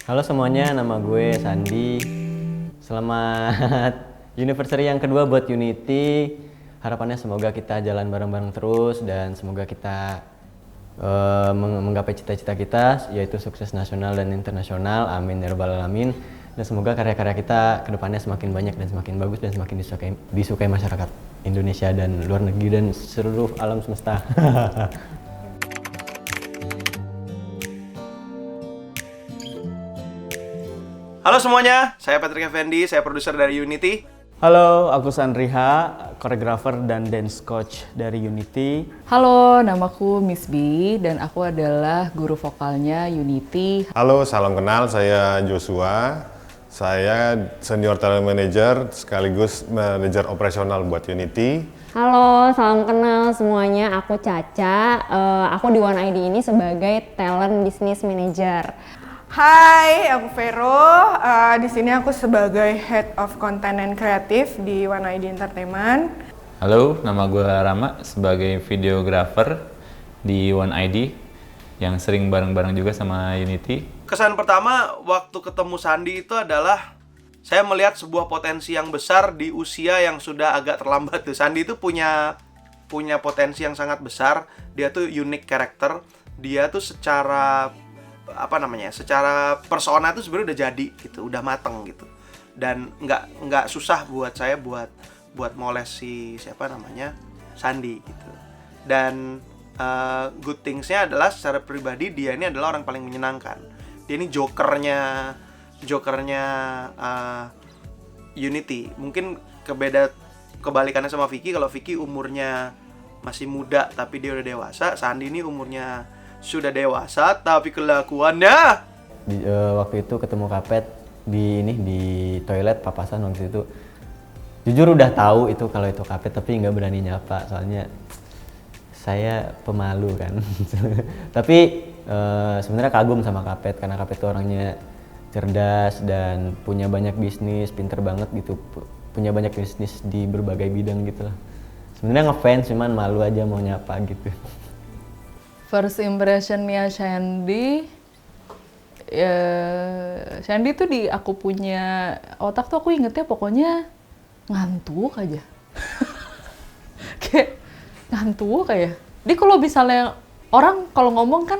Halo semuanya, nama gue Shandy. Selamat anniversary yang kedua buat Unity. Harapannya semoga kita jalan bareng-bareng terus dan semoga kita menggapai cita-cita kita, yaitu sukses nasional dan internasional. Amin ya rabbal alamin. Dan semoga karya-karya kita kedepannya semakin banyak dan semakin bagus dan semakin disukai masyarakat Indonesia dan luar negeri dan seluruh alam semesta. Halo semuanya, saya Patrick Effendi, saya produser dari Unity. Halo, aku Sandriha, koreografer dan dance coach dari Unity. Halo, namaku Miss B dan aku adalah guru vokalnya Unity. Halo, salam kenal, saya Joshua. Saya senior talent manager sekaligus manajer operasional buat Unity. Halo, salam kenal semuanya. Aku Caca. Aku di One ID ini sebagai talent business manager. Hai, aku Vero. Di sini aku sebagai Head of Content and Creative di One ID Entertainment. Halo, nama gue Rama sebagai videographer di One ID yang sering bareng-bareng juga sama Unity. Kesan pertama waktu ketemu Shandy itu adalah saya melihat sebuah potensi yang besar di usia yang sudah agak terlambat. Shandy itu punya potensi yang sangat besar. Dia tuh unique karakter. Dia tuh secara secara persona tuh sebenarnya udah jadi gitu, udah mateng gitu, dan nggak susah buat saya buat moles Shandy gitu. Dan good thingsnya adalah secara pribadi dia ini adalah orang paling menyenangkan. Dia ini jokernya Unity. Mungkin kebalikannya sama Vicky. Kalau Vicky umurnya masih muda tapi dia udah dewasa, Shandy ini umurnya sudah dewasa tapi kelakuannya Waktu itu ketemu Kapet di toilet papasan waktu itu. Jujur udah tahu itu kalau itu Kapet tapi nggak berani nyapa soalnya saya pemalu kan. Tapi sebenarnya kagum sama Kapet karena Kapet itu orangnya cerdas dan punya banyak bisnis, pinter banget gitu, punya banyak bisnis di berbagai bidang gitu lah. Sebenarnya ngefans cuman malu aja mau nyapa gitu. First impression-nya Shandy, Shandy tuh di aku punya otak tuh aku ingetnya pokoknya ngantuk aja. Kayak ngantuk kayak. Dia kalau misalnya orang kalau ngomong kan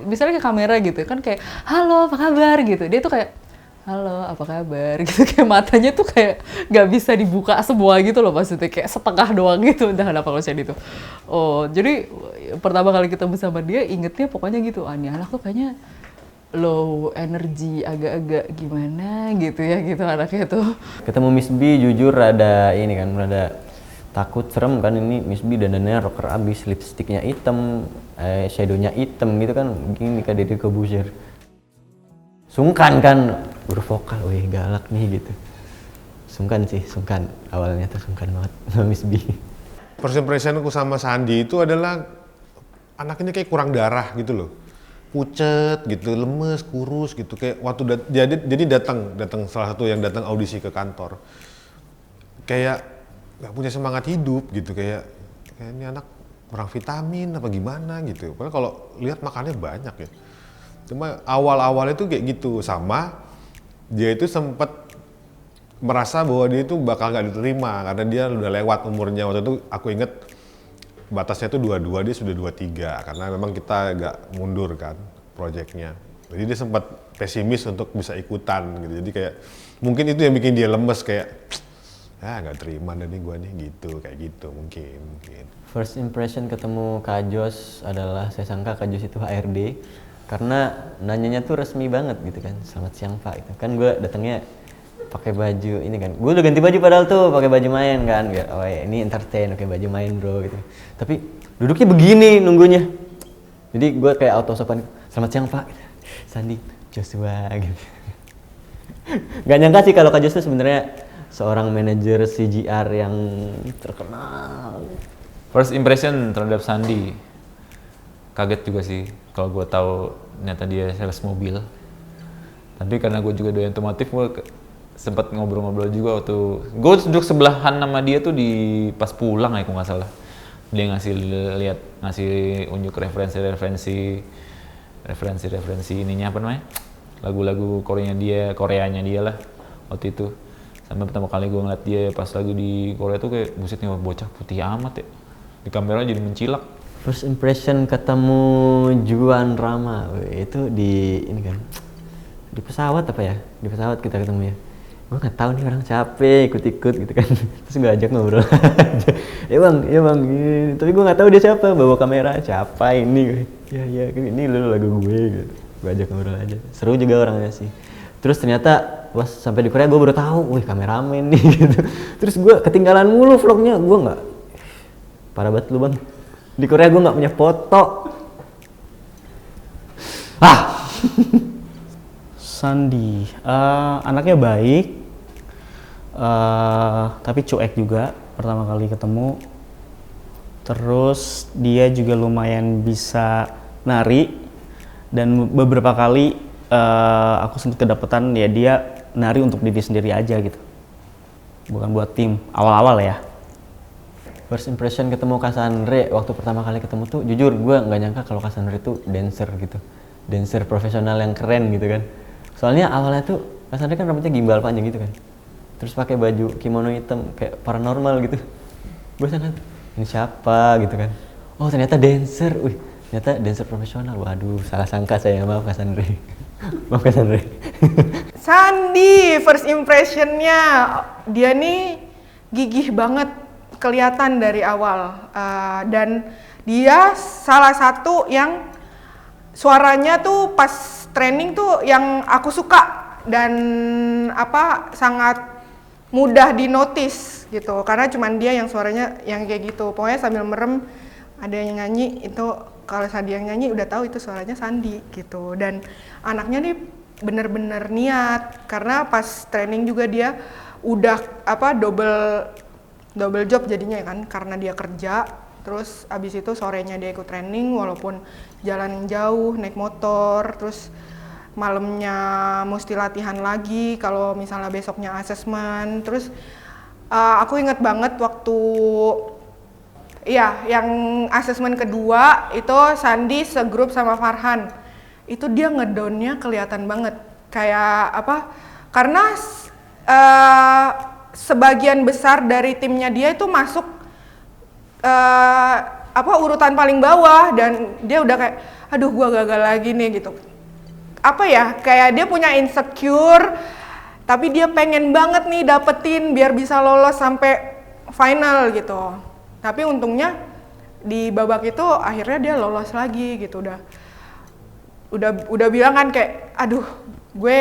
misalnya ke kamera gitu kan kayak halo apa kabar gitu. Dia tuh kayak halo apa kabar gitu, kayak matanya tuh kayak nggak bisa dibuka semua gitu loh, maksudnya kayak setengah doang gitu. Entah kenapa kalau Shandy tuh. Oh, jadi pertama kali kita bersama dia ingetnya pokoknya gitu, ini anak tuh kayaknya low energy, agak-agak gimana gitu ya gitu anaknya tuh. Ketemu Miss B jujur rada takut, serem kan, ini Miss B dandannya rocker abis, lipstiknya hitam, shadownya hitam gitu kan, begini kayak Deddy Corbuzier. Sungkan kan, guru vokal, wih galak nih gitu. Sungkan awalnya tuh sungkan banget sama Miss B. First impression aku sama Shandy itu adalah anak ini kayak kurang darah gitu loh. Pucet gitu, lemes, kurus gitu, kayak waktu jadi datang salah satu yang datang audisi ke kantor. Kayak nggak punya semangat hidup gitu, kayak ini anak kurang vitamin apa gimana gitu. Padahal kalau lihat makannya banyak ya. Cuma awal-awal itu kayak gitu, sama dia itu sempat merasa bahwa dia itu bakal nggak diterima karena dia udah lewat umurnya. Waktu itu aku inget batasnya itu 22, dia sudah 23 karena memang kita agak mundur kan proyeknya. Jadi dia sempat pesimis untuk bisa ikutan gitu. Jadi kayak mungkin itu yang bikin dia lemes, kayak nggak terima nih gue nih gitu, kayak gitu mungkin. First impression ketemu Kak Jos adalah saya sangka Kak Jos itu HRD karena nanyanya tuh resmi banget gitu kan, selamat siang Pak gitu. Kan gue datangnya pakai baju ini kan, gue udah ganti baju padahal tuh pakai baju main kan, biar oh ya, ini entertain, pakai baju main bro gitu. Tapi duduknya begini nunggunya, jadi gue kayak auto sopan, selamat siang Pak, Shandy, Joshua gitu. Gak nyangka sih kalau Kak Jos tuh sebenarnya seorang manajer CGR yang terkenal. First impression terhadap Shandy, kaget juga sih kalau gue tahu ternyata dia sales mobil. Tapi karena gue juga doyan otomotif, gue sempat ngobrol-ngobrol juga waktu gue duduk sebelahan sama dia tuh di pas pulang ya, kalau nggak salah. Dia ngasih unjuk referensi ininya apa namanya, lagu-lagu Koreanya dia lah waktu itu. Sampai pertama kali gue ngeliat dia pas lagi di Korea tuh kayak buset nih bocah putih amat ya. Di kamera jadi mencilak. First impression ketemu Juan Rama, itu di ini kan, di pesawat apa ya? Di pesawat kita ketemu ya. Gue nggak tahu nih orang capek ikut-ikut gitu kan. Terus gue ajak ngobrol aja. Ya bang, tapi gue nggak tahu dia siapa, bawa kamera siapa ini. Ya ini lu lagu gue gitu. Gue ajak ngobrol aja. Seru juga orangnya sih. Terus ternyata pas sampai di Korea gue baru tahu, wih kameramen nih gitu. Terus gue ketinggalan mulu vlognya, gue nggak, parah banget lu bang. Di Korea gue nggak punya foto. Shandy, anaknya baik, tapi cuek juga pertama kali ketemu. Terus dia juga lumayan bisa nari, dan beberapa kali aku sempat kedapetan ya dia nari untuk diri sendiri aja gitu, bukan buat tim awal-awal ya. First impression ketemu Cassandra waktu pertama kali ketemu tuh, jujur gue nggak nyangka kalau Cassandra tuh dancer gitu, dancer profesional yang keren gitu kan. Soalnya awalnya tuh Cassandra kan rambutnya gimbal panjang gitu kan, terus pakai baju kimono hitam kayak paranormal gitu. Gue sangka ini siapa gitu kan, oh ternyata dancer, ternyata dancer profesional. Waduh, salah sangka saya, maaf Cassandra. Maaf Cassandra. Shandy, first impressionnya dia nih gigih banget, kelihatan dari awal. Dan dia salah satu yang suaranya tuh pas training tuh yang aku suka dan sangat mudah dinotis gitu, karena cuman dia yang suaranya yang kayak gitu. Pokoknya sambil merem ada yang nyanyi itu, kalau Shandy yang nyanyi udah tahu itu suaranya Shandy gitu. Dan anaknya nih bener-bener niat, karena pas training juga dia udah double job jadinya kan, karena dia kerja terus abis itu sorenya dia ikut training walaupun jalan jauh naik motor, terus malamnya mesti latihan lagi kalau misalnya besoknya asesmen. Terus aku inget banget waktu yang asesmen kedua itu Shandy segrup sama Farhan, itu dia ngedownnya kelihatan banget kayak karena sebagian besar dari timnya dia itu masuk urutan paling bawah, dan dia udah kayak aduh gua gagal lagi nih gitu. Kayak dia punya insecure, tapi dia pengen banget nih dapetin biar bisa lolos sampai final gitu. Tapi untungnya di babak itu akhirnya dia lolos lagi gitu. Udah bilang kan kayak aduh gue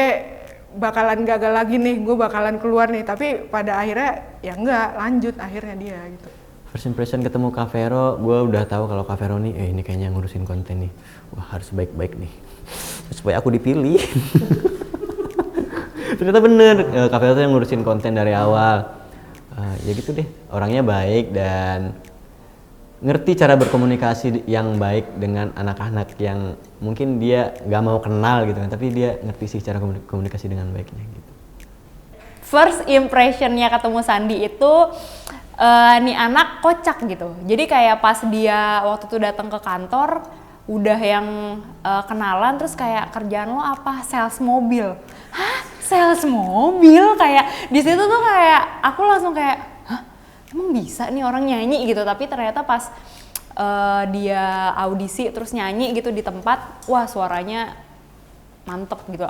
bakalan gagal lagi nih, gue bakalan keluar nih, tapi pada akhirnya ya enggak, lanjut akhirnya dia gitu. First impression ketemu Kak Vero, gue udah tahu kalau Kak Vero nih, ini kayaknya ngurusin konten nih, wah harus baik-baik nih, supaya aku dipilih. Ternyata bener, Kak Vero tuh yang ngurusin konten dari awal. Ya gitu deh, orangnya baik dan ngerti cara berkomunikasi yang baik dengan anak-anak yang mungkin dia nggak mau kenal gitu kan, tapi dia ngerti sih cara komunikasi dengan baiknya gitu. First impressionnya ketemu Shandy itu nih anak kocak gitu. Jadi kayak pas dia waktu itu datang ke kantor udah yang kenalan, terus kayak kerjaan lo apa? Sales mobil. Hah? Sales mobil? Kayak di situ tuh kayak aku langsung kayak, hah? Emang bisa nih orang nyanyi gitu? Tapi ternyata pas dia audisi terus nyanyi gitu di tempat, wah suaranya mantep gitu.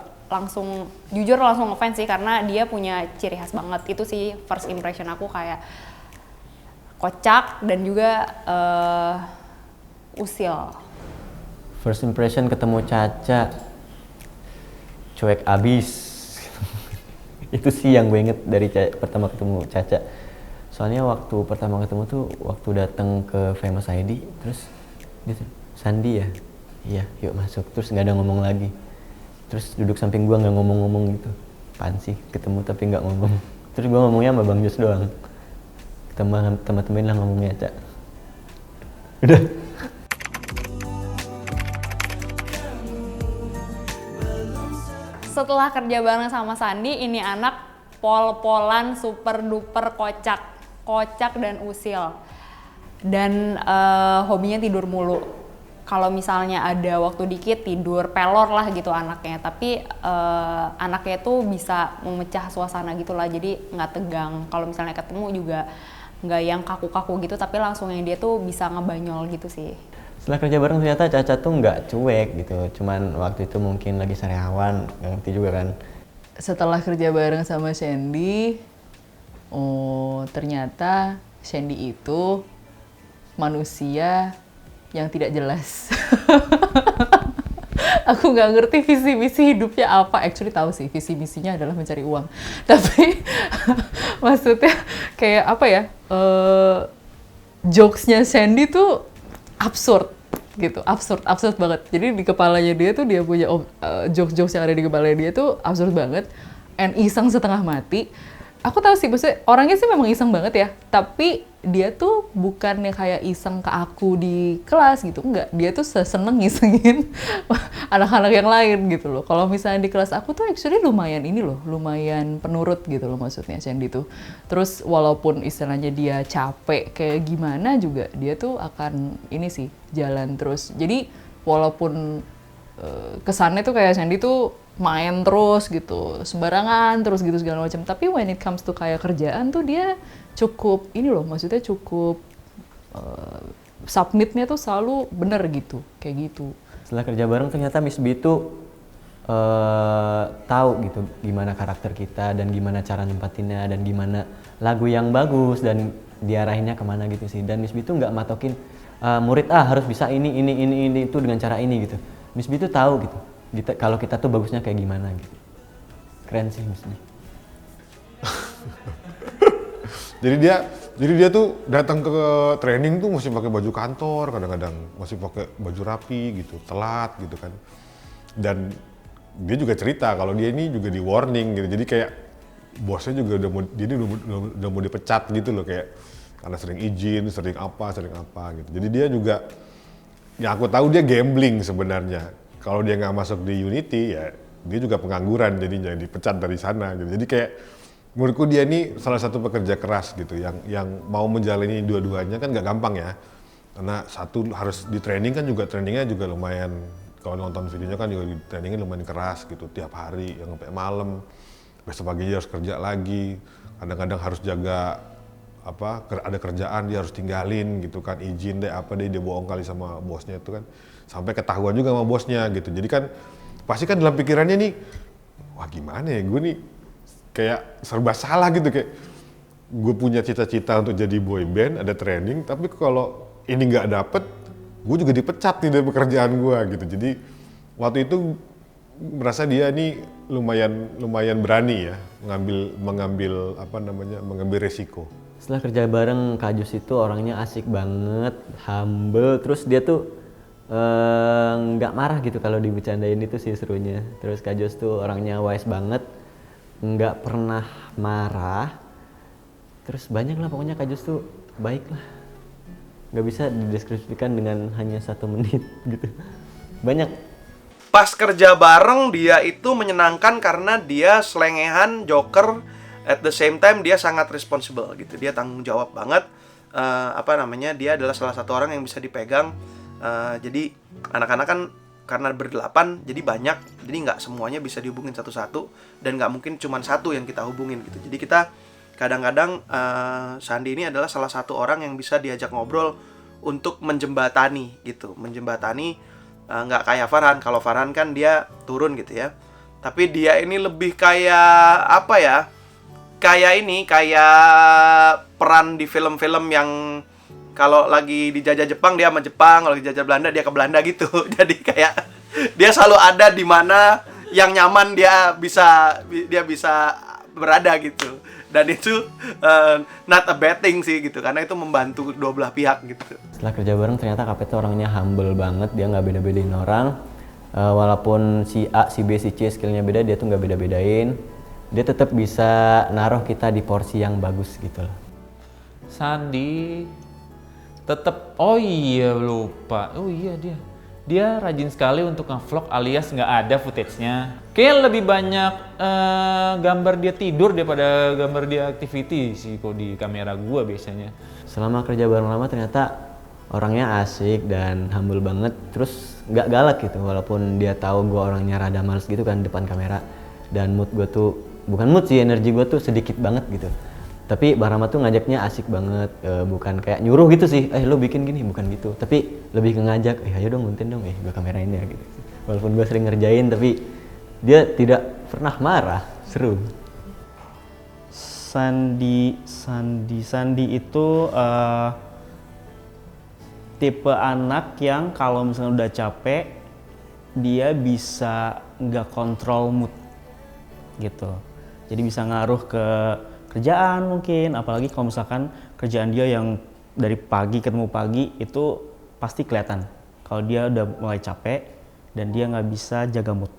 Jujur langsung ngefans sih, karena dia punya ciri khas banget. Itu sih first impression aku, kayak kocak dan juga usil. First impression ketemu Caca, cuek abis. Itu sih yang gue inget dari pertama ketemu Caca. Soalnya waktu pertama ketemu tuh waktu datang ke Famous ID, terus gitu, Shandy ya? Iya, yuk masuk. Terus nggak ada ngomong lagi. Terus duduk samping gue nggak ngomong-ngomong gitu. Apaan sih ketemu tapi nggak ngomong. Terus gue ngomongnya sama Bang Jus doang. Teman-teman lah ngomongnya, Cak. Udah. Setelah kerja bareng sama Shandy, ini anak pol-polan super duper kocak dan usil. Dan hobinya tidur mulu. kalau misalnya ada waktu dikit tidur pelor lah gitu anaknya, tapi anaknya tuh bisa memecah suasana gitulah, jadi nggak tegang. Kalau misalnya ketemu juga nggak yang kaku-kaku gitu, tapi langsung yang dia tuh bisa ngebanyol gitu sih. Setelah kerja bareng ternyata Caca tuh nggak cuek gitu, cuman waktu itu mungkin lagi sariawan, nggak ngerti juga kan. Setelah kerja bareng sama Shandy, oh ternyata Shandy itu manusia yang tidak jelas. Aku nggak ngerti visi misi hidupnya apa. Actually tahu sih visi misinya adalah mencari uang. Tapi maksudnya kayak apa ya? Jokesnya Shandy tuh absurd gitu, absurd banget. Jadi di kepalanya dia tuh dia punya jokes-jokes yang ada di kepalanya dia tuh absurd banget, and iseng setengah mati. Aku tahu sih, maksudnya orangnya sih memang iseng banget ya, tapi dia tuh bukannya kayak iseng ke aku di kelas gitu, enggak. Dia tuh seneng ngisengin anak-anak yang lain gitu loh. Kalau misalnya di kelas aku tuh actually lumayan ini loh, lumayan penurut gitu loh maksudnya Shandy tuh. Terus walaupun istilahnya dia capek kayak gimana juga, dia tuh akan ini sih, jalan terus. Jadi walaupun kesannya tuh kayak Shandy tuh main terus gitu, sembarangan terus gitu segala macam. Tapi when it comes to kayak kerjaan tuh dia cukup ini loh, maksudnya cukup submitnya tuh selalu bener gitu, kayak gitu. Setelah kerja bareng ternyata Miss B tuh tahu gitu gimana karakter kita dan gimana cara nempatinnya dan gimana lagu yang bagus dan diarahinnya kemana gitu sih. Dan Miss B tuh nggak matokin murid harus bisa ini itu dengan cara ini gitu. Miss B tuh tahu gitu. Kalau kita tuh bagusnya kayak gimana gitu. Keren sih Miss B. Jadi dia tuh datang ke training tuh masih pakai baju kantor, kadang-kadang masih pakai baju rapi gitu, telat gitu kan. Dan dia juga cerita kalau dia ini juga di warning gitu. Jadi kayak bosnya juga udah mau dipecat gitu loh, kayak karena sering izin, sering apa gitu. Jadi dia juga, ya aku tahu dia gambling sebenarnya. Kalau dia nggak masuk di Unity ya dia juga pengangguran, jadinya dipecat dari sana gitu. Jadi kayak menurutku dia ini salah satu pekerja keras gitu, yang mau menjalani dua-duanya kan nggak gampang ya. Karena satu harus di training kan juga, trainingnya juga lumayan, kalau nonton videonya kan juga di trainingnya lumayan keras gitu, tiap hari yang sampai malam. Besok pagi dia harus kerja lagi, kadang-kadang harus jaga ada kerjaan dia harus tinggalin gitu kan, izin deh apa deh, dia bohong kali sama bosnya itu kan, sampai ketahuan juga sama bosnya gitu. Jadi kan pasti kan dalam pikirannya nih, wah gimana ya gue nih, kayak serba salah gitu, kayak gue punya cita-cita untuk jadi boy band, ada training, tapi kalau ini nggak dapet, gue juga dipecat nih dari pekerjaan gue gitu. Jadi waktu itu merasa dia nih lumayan berani ya mengambil resiko. Setelah kerja bareng Kak Jus itu orangnya asik banget, humble, terus dia tuh nggak marah gitu kalau dibicarain, itu sih serunya. Terus Kak Jus tuh orangnya wise banget, nggak pernah marah. Terus banyak lah pokoknya Kak Jus tuh baik lah, nggak bisa dideskripsikan dengan hanya 1 menit gitu. Banyak. Pas kerja bareng dia itu menyenangkan karena dia selengehan, joker, at the same time dia sangat responsible gitu. Dia tanggung jawab banget. Dia adalah salah satu orang yang bisa dipegang. Jadi anak-anak kan karena berdelapan jadi banyak, jadi nggak semuanya bisa dihubungin satu-satu, dan nggak mungkin cuma satu yang kita hubungin gitu. Jadi kita kadang-kadang Shandy ini adalah salah satu orang yang bisa diajak ngobrol untuk menjembatani gitu, nggak kayak Farhan. Kalau Farhan kan dia turun gitu ya, tapi dia ini lebih kayak kayak peran di film-film yang kalau lagi dijajah Jepang dia sama Jepang, kalau dijajah Belanda dia ke Belanda gitu. Jadi kayak dia selalu ada di mana yang nyaman dia bisa berada gitu. Dan itu not a bad thing sih gitu, karena itu membantu dua belah pihak gitu. Setelah kerja bareng ternyata KP itu orangnya humble banget, dia nggak beda-bedain orang. Walaupun si A, si B, si C skillnya beda, dia tuh nggak beda-bedain. Dia tetap bisa naruh kita di porsi yang bagus gitu loh. Shandy tetap, dia rajin sekali untuk nge-vlog alias nggak ada footage-nya. Kayaknya lebih banyak gambar dia tidur daripada gambar dia activity sih kok di kamera gua biasanya. Selama kerja bareng lama ternyata orangnya asik dan humble banget, terus nggak galak gitu, walaupun dia tahu gue orangnya rada males gitu kan depan kamera. Dan mood gue tuh, bukan mood sih, energi gue tuh sedikit banget gitu. Tapi Barama tuh ngajaknya asik banget, bukan kayak nyuruh gitu sih, lo bikin gini, bukan gitu. Tapi lebih ke ngajak, ayo dong nguntin dong, gue kamerain ya gitu. Walaupun gue sering ngerjain, tapi dia tidak pernah marah, seru. Sandi itu tipe anak yang kalau misalnya udah capek, dia bisa nggak kontrol mood gitu. Jadi bisa ngaruh ke kerjaan mungkin, apalagi kalau misalkan kerjaan dia yang dari pagi ketemu pagi itu pasti kelihatan kalau dia udah mulai capek dan dia nggak bisa jaga mood.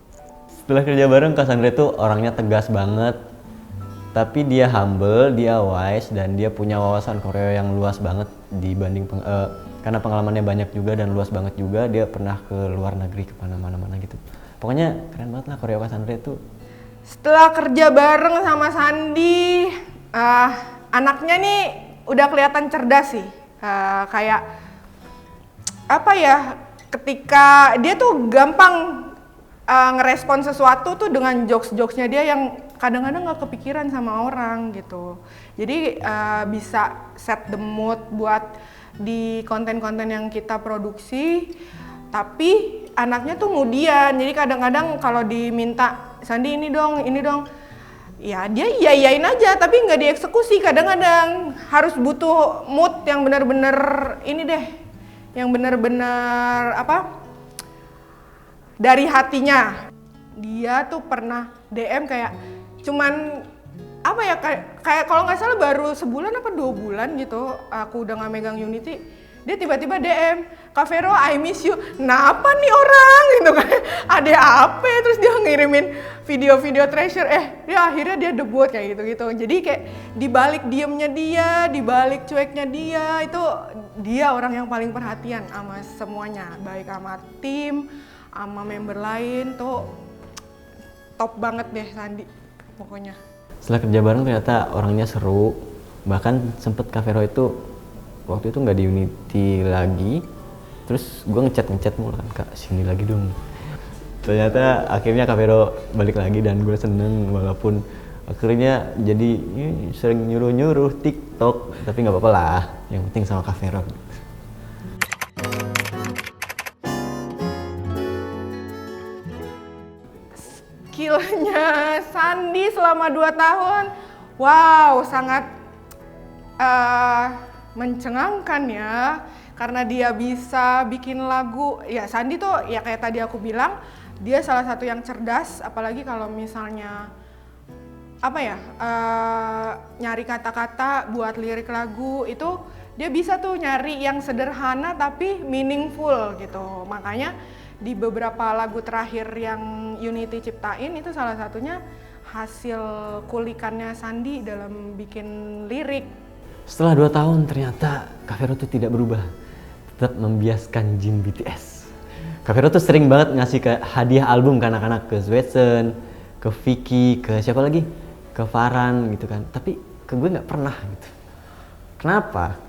Setelah kerja bareng, Kak Sandra tuh orangnya tegas banget, tapi dia humble, dia wise, dan dia punya wawasan koreo yang luas banget dibanding karena pengalamannya banyak juga dan luas banget juga. Dia pernah ke luar negeri, ke mana-mana gitu. Pokoknya keren banget lah koreo Kak Sandra itu. Setelah kerja bareng sama Shandy, anaknya nih udah kelihatan cerdas sih. Kayak apa ya? Ketika dia tuh gampang ngerespon sesuatu tuh dengan jokes-jokesnya dia yang kadang-kadang nggak kepikiran sama orang gitu. Jadi bisa set the mood buat di konten-konten yang kita produksi. Tapi anaknya tuh kemudian, jadi kadang-kadang kalau diminta Shandy ini dong, ya dia iyain aja tapi nggak dieksekusi. Kadang-kadang harus butuh mood yang benar-benar ini deh, yang benar-benar dari hatinya. Dia tuh pernah DM kayak cuman kayak kalau nggak salah baru sebulan apa 2 bulan gitu aku udah nggak megang Unity, dia tiba-tiba DM, Kak Vero I miss you. Nah apa nih orang gitu kan, ada apa ya? Terus dia ngirimin video-video treasure, dia akhirnya dia debut kayak gitu-gitu. Jadi kayak dibalik diemnya dia, dibalik cueknya dia, itu dia orang yang paling perhatian sama semuanya, baik sama tim, sama member lain. Tuh top banget deh Shandy pokoknya. Setelah kerja bareng ternyata orangnya seru, bahkan sempet Kak Vero itu waktu itu nggak di Unity lagi, terus gue ngechat mulu kan, Kak sini lagi dong. Ternyata akhirnya Kak Vero balik lagi dan gue seneng, walaupun akhirnya jadi sering nyuruh TikTok, tapi nggak apa-apa lah, yang penting sama Kak Vero. Skillnya Shandy selama 2 tahun, wow sangat mencengangkan ya, karena dia bisa bikin lagu. Ya Shandy tuh ya kayak tadi aku bilang, dia salah satu yang cerdas, apalagi kalau misalnya nyari kata-kata buat lirik lagu itu dia bisa tuh nyari yang sederhana tapi meaningful gitu. Makanya di beberapa lagu terakhir yang Unity ciptain itu salah satunya hasil kulikannya Shandy dalam bikin lirik. Setelah 2 tahun ternyata Kak Vero tuh tidak berubah, tetap membiaskan Jin BTS. Kak Vero tuh sering banget ngasih hadiah album ke anak-anak, ke Zwetsen, ke Vicky, ke siapa lagi, ke Farhan gitu kan. Tapi ke gue nggak pernah gitu. Kenapa?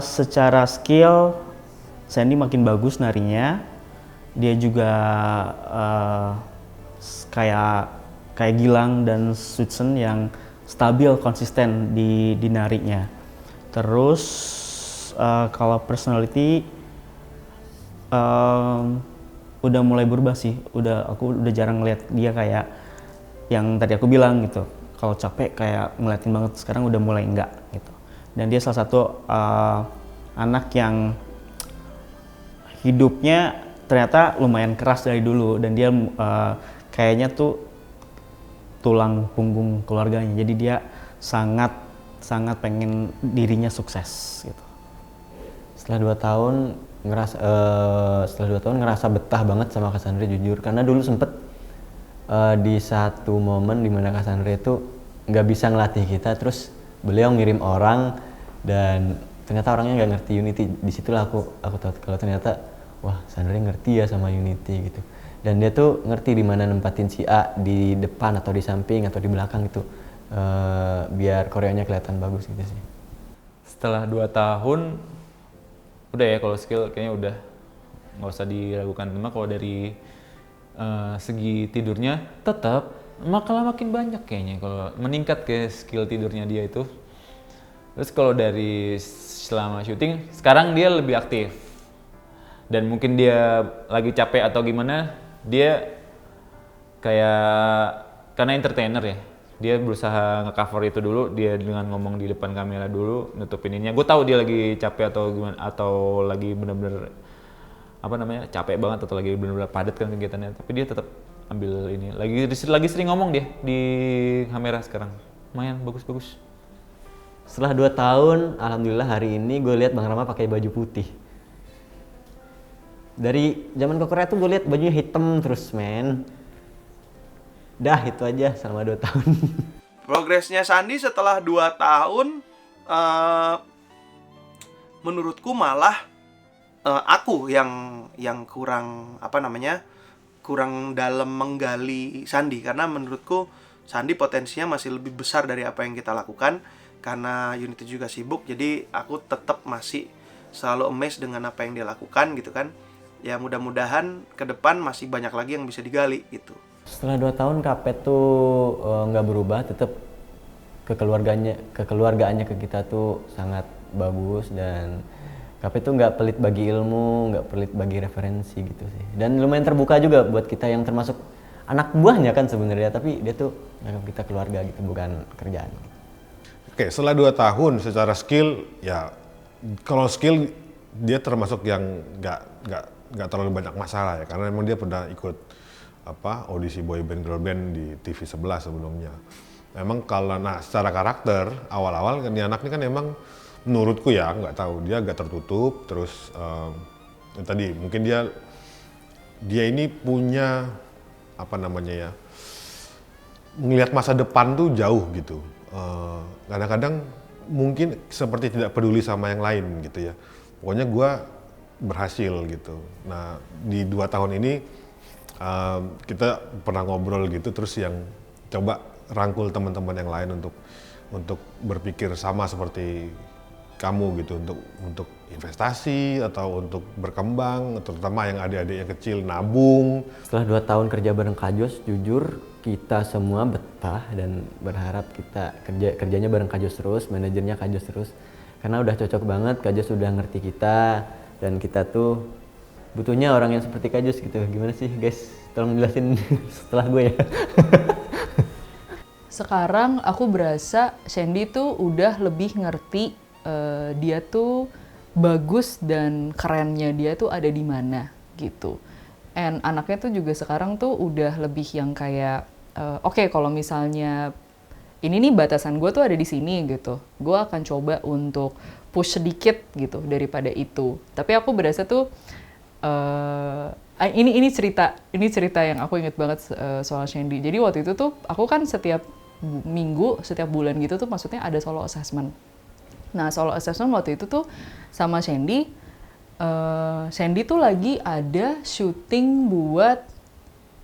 Secara skill Shandy makin bagus narinya. Dia juga kayak Gilang dan Zwetsen yang stabil, konsisten di nariknya. Terus kalau personality udah mulai berubah sih. Aku udah jarang ngeliat dia kayak yang tadi aku bilang gitu. Kalau capek kayak ngeliatin banget, sekarang udah mulai enggak gitu. Dan dia salah satu anak yang hidupnya ternyata lumayan keras dari dulu, dan dia kayaknya tuh tulang punggung keluarganya. Jadi dia sangat pengen dirinya sukses gitu. Setelah 2 tahun ngerasa betah banget sama Kak Sandra, jujur, karena dulu sempet di satu momen dimana Kak Sandra itu nggak bisa ngelatih kita, terus beliau ngirim orang dan ternyata orangnya nggak ngerti Unity. Disitulah aku tahu kalau ternyata wah Sandra ngerti ya sama Unity gitu, dan dia tuh ngerti di mana nempatin si A, di depan atau di samping atau di belakang gitu, biar koreonya kelihatan bagus gitu sih. Setelah 2 tahun, udah ya kalau skill kayaknya udah nggak usah diragukan. Cuma kalau dari segi tidurnya tetap makin banyak kayaknya kalau meningkat ke skill tidurnya dia itu. Terus kalau dari selama syuting, sekarang dia lebih aktif. Dan mungkin dia lagi capek atau gimana, dia kayak karena entertainer ya, dia berusaha nge-cover itu dulu, dia dengan ngomong di depan kamera dulu, nutupin ininya. Gue tahu dia lagi capek atau gimana, atau lagi bener-bener capek banget atau lagi bener-bener padat kan kegiatannya, tapi dia tetap ambil ini. Lagi sering ngomong dia di kamera sekarang, lumayan bagus-bagus. Setelah 2 tahun, alhamdulillah hari ini gue lihat Bang Rama pakai baju putih. Dari zaman ke Korea tuh gue lihat bajunya hitam terus, men. Dah itu aja selama 2 tahun. Progresnya Shandy setelah 2 tahun, menurutku malah aku yang kurang kurang dalam menggali Shandy, karena menurutku Shandy potensinya masih lebih besar dari apa yang kita lakukan. Karena unit juga sibuk, jadi aku tetap masih selalu amazed dengan apa yang dia lakukan gitu kan. Ya mudah-mudahan ke depan masih banyak lagi yang bisa digali gitu. Setelah 2 tahun KP tuh nggak berubah, tetap kekeluargaannya ke kita tuh sangat bagus, dan KP tuh nggak pelit bagi ilmu, nggak pelit bagi referensi gitu sih. Dan lumayan terbuka juga buat kita yang termasuk anak buahnya kan sebenarnya, tapi dia tuh nganggap kita keluarga gitu, bukan kerjaan. Oke, setelah 2 tahun secara skill, ya kalau skill dia termasuk yang nggak terlalu banyak masalah ya, karena memang dia pernah ikut audisi boy band girl band di TV 11 sebelumnya. Memang kalau secara karakter awal-awal ini anak ini kan emang menurutku ya nggak tahu, dia agak tertutup, terus tadi mungkin dia ini punya melihat masa depan tuh jauh gitu. Kadang-kadang mungkin seperti tidak peduli sama yang lain gitu ya. Pokoknya gue berhasil gitu. Nah di 2 tahun ini kita pernah ngobrol gitu, terus yang coba rangkul teman-teman yang lain untuk berpikir sama seperti kamu gitu, untuk investasi atau untuk berkembang, terutama yang adik-adik yang kecil nabung. Setelah 2 tahun kerja bareng Kajos, jujur kita semua betah dan berharap kita kerjanya bareng Kajos terus, manajernya Kajos terus. Karena udah cocok banget, Kajos udah ngerti kita, dan kita tuh butuhnya orang yang seperti Kajos gitu. Gimana sih guys? Tolong jelasin setelah gue ya. Sekarang aku berasa Shandy tuh udah lebih ngerti dia tuh bagus dan kerennya dia tuh ada di mana gitu. And anaknya tuh juga sekarang tuh udah lebih yang kayak oke, kalau misalnya ini nih batasan gue tuh ada di sini gitu, gue akan coba untuk push sedikit gitu daripada itu. Tapi aku berasa tuh ini cerita yang aku inget banget soal Shandy. Jadi waktu itu tuh aku kan setiap minggu, setiap bulan gitu tuh maksudnya ada solo assessment. Nah solo assessment waktu itu tuh sama Shandy, Shandy tuh lagi ada syuting buat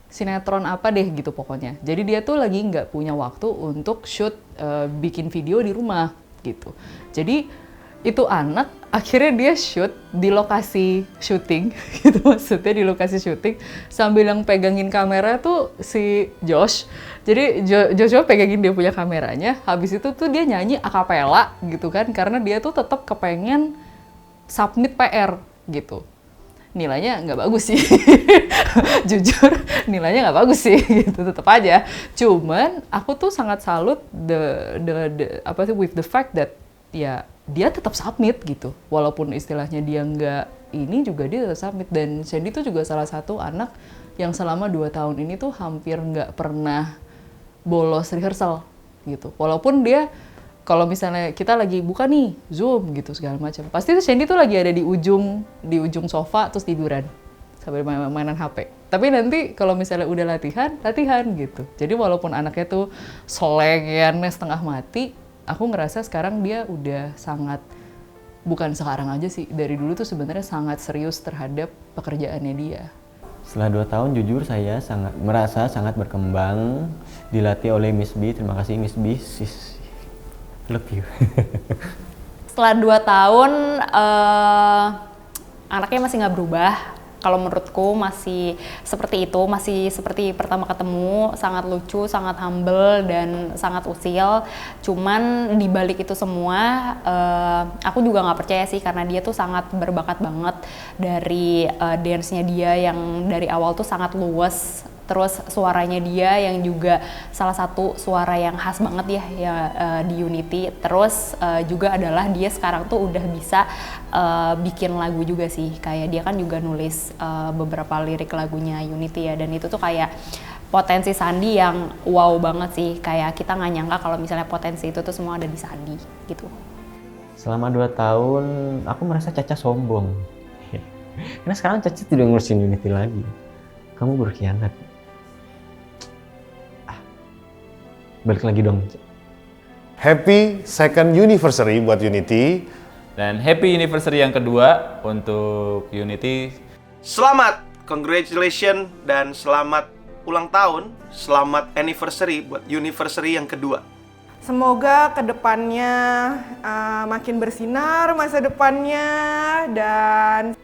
sinetron apa deh gitu pokoknya. Jadi dia tuh lagi nggak punya waktu untuk shoot bikin video di rumah gitu. Jadi itu anak akhirnya dia shoot di lokasi syuting gitu, maksudnya di lokasi syuting sambil yang pegangin kamera tuh si Josh. Jadi Joshua pegangin dia punya kameranya, habis itu tuh dia nyanyi akapela gitu kan, karena dia tuh tetap kepengen submit PR gitu. Nilainya nggak bagus sih, jujur nilainya nggak bagus sih gitu, tetap aja. Cuman aku tuh sangat salut with the fact that ya dia tetap submit gitu, walaupun istilahnya dia nggak ini juga dia tetap submit. Dan Shandy tuh juga salah satu anak yang selama 2 tahun ini tuh hampir nggak pernah bolos rehearsal gitu, walaupun dia kalau misalnya kita lagi buka nih Zoom gitu segala macam, pasti tuh Shandy tuh lagi ada di ujung sofa terus tiduran sambil mainan HP. Tapi nanti kalau misalnya udah latihan gitu. Jadi walaupun anaknya tuh selengeannya setengah mati, aku ngerasa sekarang dia udah sangat, bukan sekarang aja sih, dari dulu tuh sebenarnya sangat serius terhadap pekerjaannya dia. Setelah 2 tahun jujur saya merasa sangat berkembang, dilatih oleh Miss B. Terima kasih Miss B. Love you. setelah 2 tahun anaknya masih nggak berubah. Kalau menurutku masih seperti itu, masih seperti pertama ketemu, sangat lucu, sangat humble, dan sangat usil. Cuman di balik itu semua, aku juga nggak percaya sih, karena dia tuh sangat berbakat banget. Dari dance-nya dia yang dari awal tuh sangat luwes, terus suaranya dia yang juga salah satu suara yang khas banget ya di Unity. Terus juga adalah dia sekarang tuh udah bisa bikin lagu juga sih, kayak dia kan juga nulis beberapa lirik lagunya Unity ya, dan itu tuh kayak potensi Shandy yang wow banget sih, kayak kita nggak nyangka kalau misalnya potensi itu tuh semua ada di Shandy gitu. Selama 2 tahun aku merasa Caca sombong. Karena sekarang Caca tidak ngurusin Unity lagi. Kamu berkhianat. Balik lagi dong. Happy second anniversary buat Unity. Dan happy anniversary yang kedua untuk Unity. Selamat, congratulations, dan selamat ulang tahun, selamat anniversary buat anniversary yang kedua. Semoga kedepannya makin bersinar masa depannya, dan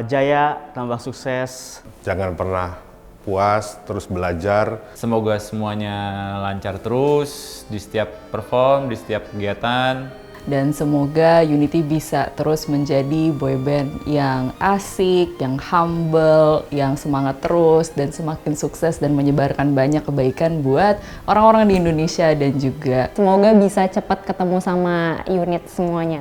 Jaya, tambah sukses. Jangan pernah puas, terus belajar. Semoga semuanya lancar terus di setiap perform, di setiap kegiatan. Dan semoga Unity bisa terus menjadi boyband yang asik, yang humble, yang semangat terus, dan semakin sukses dan menyebarkan banyak kebaikan buat orang-orang di Indonesia dan juga Semoga bisa cepat ketemu sama unit semuanya.